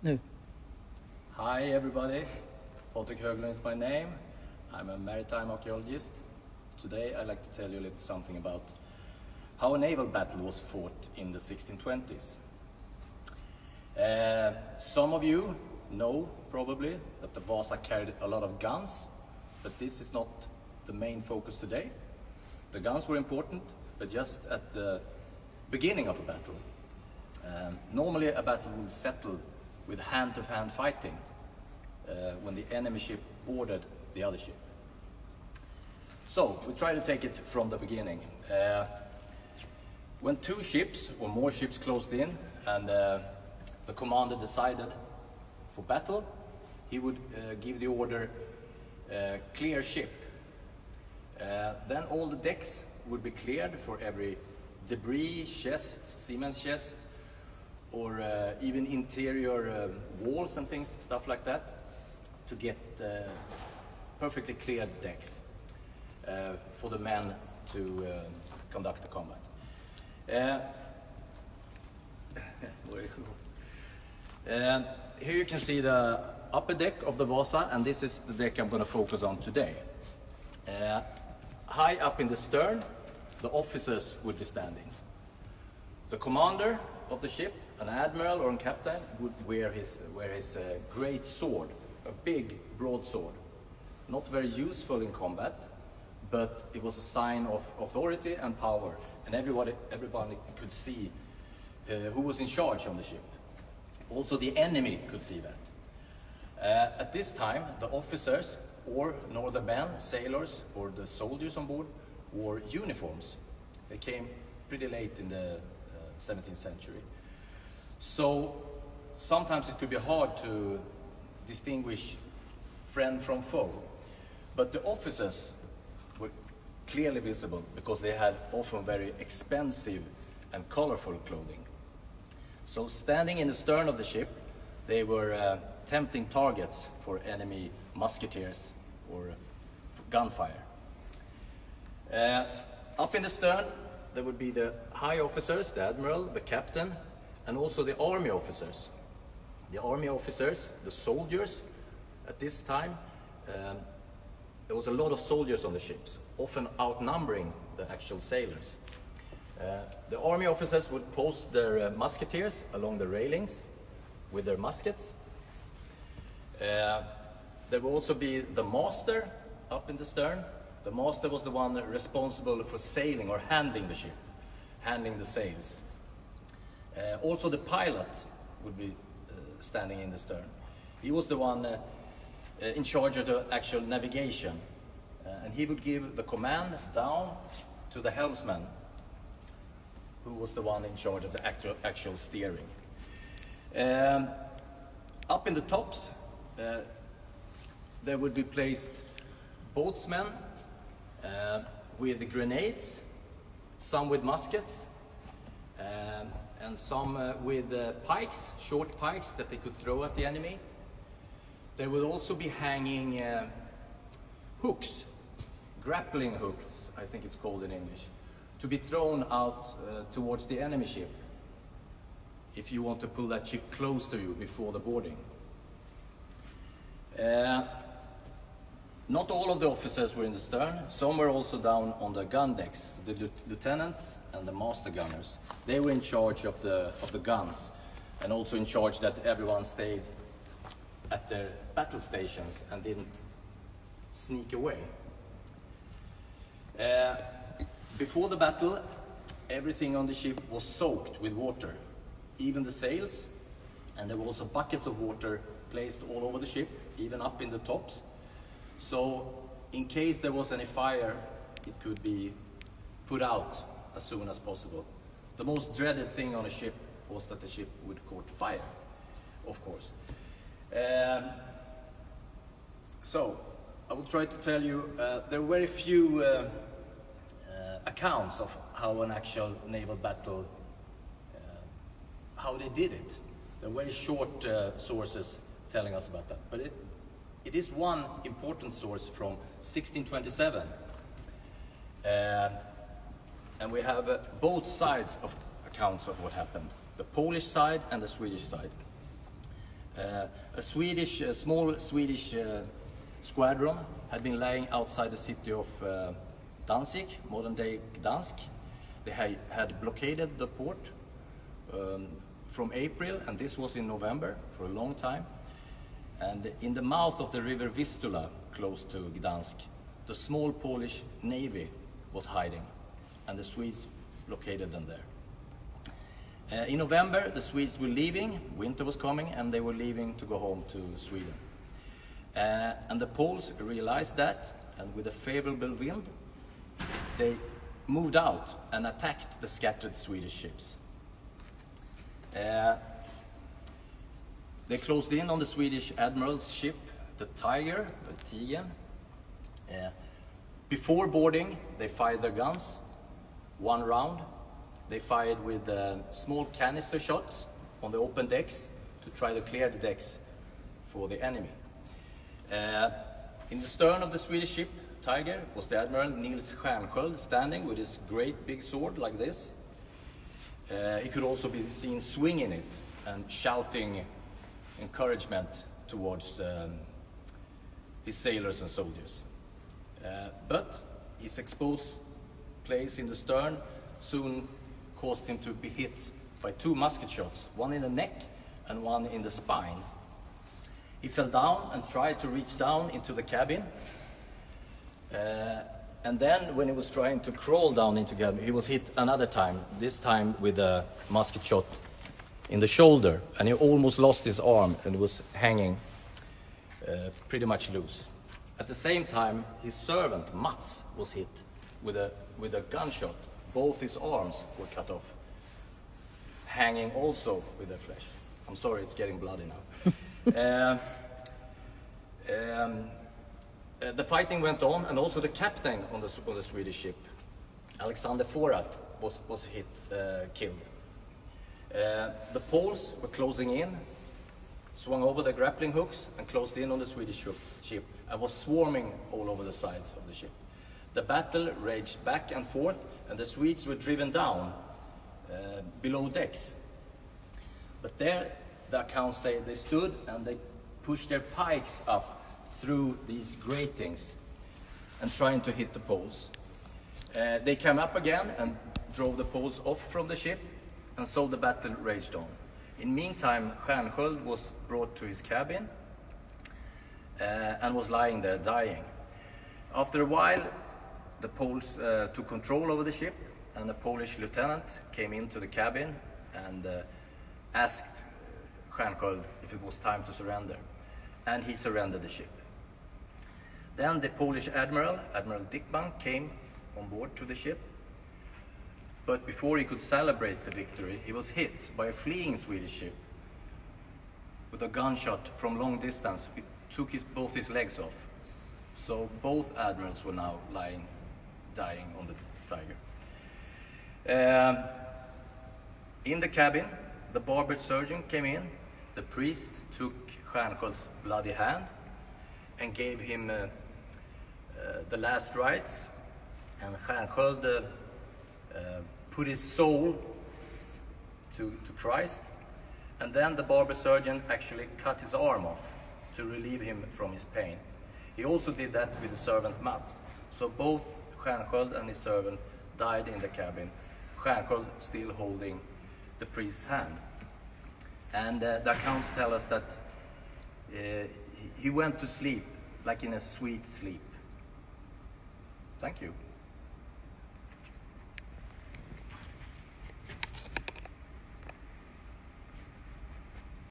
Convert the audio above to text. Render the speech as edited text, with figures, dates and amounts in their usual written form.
Nu. Hi everybody, Patrik Ho is my name. I'm a maritime archaeologist. Today I'd like to tell you a little something about how a naval battle was fought in the 1620s. Some of you know probably that the Vasa carried a lot of guns, but this is not the main focus today. The guns were important, but just at the beginning of a battle. Normally a battle will settle with hand-to-hand fighting when the enemy ship boarded the other ship. So we try to take it from the beginning. When two ships or more ships closed in and the commander decided for battle, he would give the order clear ship. Then all the decks would be cleared for every debris, chest, seaman's chest, or even interior walls and things, stuff like that, to get perfectly cleared decks for the men to conduct the combat. Here you can see the upper deck of the Vasa, and this is the deck I'm going to focus on today. High up in the stern, the officers would be standing. The commander of the ship, an admiral or a captain, would wear his great sword, a big broadsword. Not very useful in combat, but it was a sign of authority and power, and everybody could see who was in charge on the ship. Also the enemy could see that. At this time, the officers or northern men, sailors or the soldiers on board wore uniforms. They came pretty late in the 17th century. So sometimes it could be hard to distinguish friend from foe. But the officers were clearly visible because they had often very expensive and colorful clothing. So standing in the stern of the ship, they were tempting targets for enemy musketeers or gunfire. Up in the stern, there would be the high officers, the admiral, the captain, and also the army officers. The army officers, the soldiers, at this time, there was a lot of soldiers on the ships, often outnumbering the actual sailors. The army officers would post their musketeers along the railings with their muskets. There would also be the master up in the stern. The master was the one responsible for sailing or handling the ship, handling the sails. Also the pilot would be standing in the stern. He was the one in charge of the actual navigation, and he would give the command down to the helmsman, who was the one in charge of the actual steering. Up in the tops, there would be placed boatsmen with the grenades, some with muskets, and some with pikes, short pikes that they could throw at the enemy. There would also be hanging hooks, grappling hooks, I think it's called in English, to be thrown out towards the enemy ship if you want to pull that ship close to you before the boarding. Not all of the officers were in the stern. Some were also down on the gun decks, the lieutenants and the master gunners. They were in charge of the guns, and also in charge that everyone stayed at their battle stations and didn't sneak away. Before the battle, everything on the ship was soaked with water, even the sails, and there were also buckets of water placed all over the ship, even up in the tops. So in case there was any fire, it could be put out as soon as possible. The most dreaded thing on a ship was that the ship would caught fire, of course. So I will try to tell you, there are very few accounts of how an actual naval battle, how they did it. There are very short sources telling us about that, but it is one important source from 1627, and we have both sides of accounts of what happened, the Polish side and the Swedish side. A small Swedish squadron had been laying outside the city of Danzig, modern-day Gdansk. They had blockaded the port from April, and this was in November, for a long time. And in the mouth of the river Vistula, close to Gdansk, the small Polish navy was hiding, and the Swedes blockaded them there. In November, the Swedes were leaving, winter was coming, and they were leaving to go home to Sweden. And the Poles realized that, and with a favorable wind, they moved out and attacked the scattered Swedish ships. They closed in on the Swedish admiral's ship, the Tiger. Before boarding, they fired their guns, one round. They fired with small canister shots on the open decks to try to clear the decks for the enemy. In the stern of the Swedish ship, Tiger, was the Admiral Nils Stjärnsköld, standing with his great big sword like this. He could also be seen swinging it and shouting encouragement towards his sailors and soldiers. But his exposed place in the stern soon caused him to be hit by 2 musket shots, one in the neck and one in the spine. He fell down and tried to reach down into the cabin. And then when he was trying to crawl down into the cabin, he was hit another time, this time with a musket shot in the shoulder, and he almost lost his arm and was hanging pretty much loose. At the same time, his servant, Mats, was hit with a gunshot. Both his arms were cut off, hanging also with their flesh. I'm sorry, it's getting bloody now. The fighting went on, and also the captain on the Swedish ship, Alexander Forat, was hit, killed. The Poles were closing in, swung over the grappling hooks and closed in on the Swedish ship and was swarming all over the sides of the ship. The battle raged back and forth, and the Swedes were driven down below decks. But there, the accounts say they stood and they pushed their pikes up through these gratings and trying to hit the Poles. They came up again and drove the Poles off from the ship, and so the battle raged on. In meantime, Stjärnsköld was brought to his cabin and was lying there dying. After a while, the Poles took control over the ship, and a Polish lieutenant came into the cabin and asked Stjärnsköld if it was time to surrender, and he surrendered the ship. Then the Polish admiral, Admiral Dickman, came on board to the ship, but before he could celebrate the victory, he was hit by a fleeing Swedish ship with a gunshot from long distance. It took both his legs off. So both admirals were now dying on the Tiger. In the cabin, the barber surgeon came in. The priest took Stjärnsköld's bloody hand and gave him the last rites. And Stjärnsköld put his soul to Christ. And then the barber surgeon actually cut his arm off to relieve him from his pain. He also did that with the servant Mats. So both Stjärnsköld and his servant died in the cabin, Stjärnsköld still holding the priest's hand. And the accounts tell us that he went to sleep like in a sweet sleep. Thank you.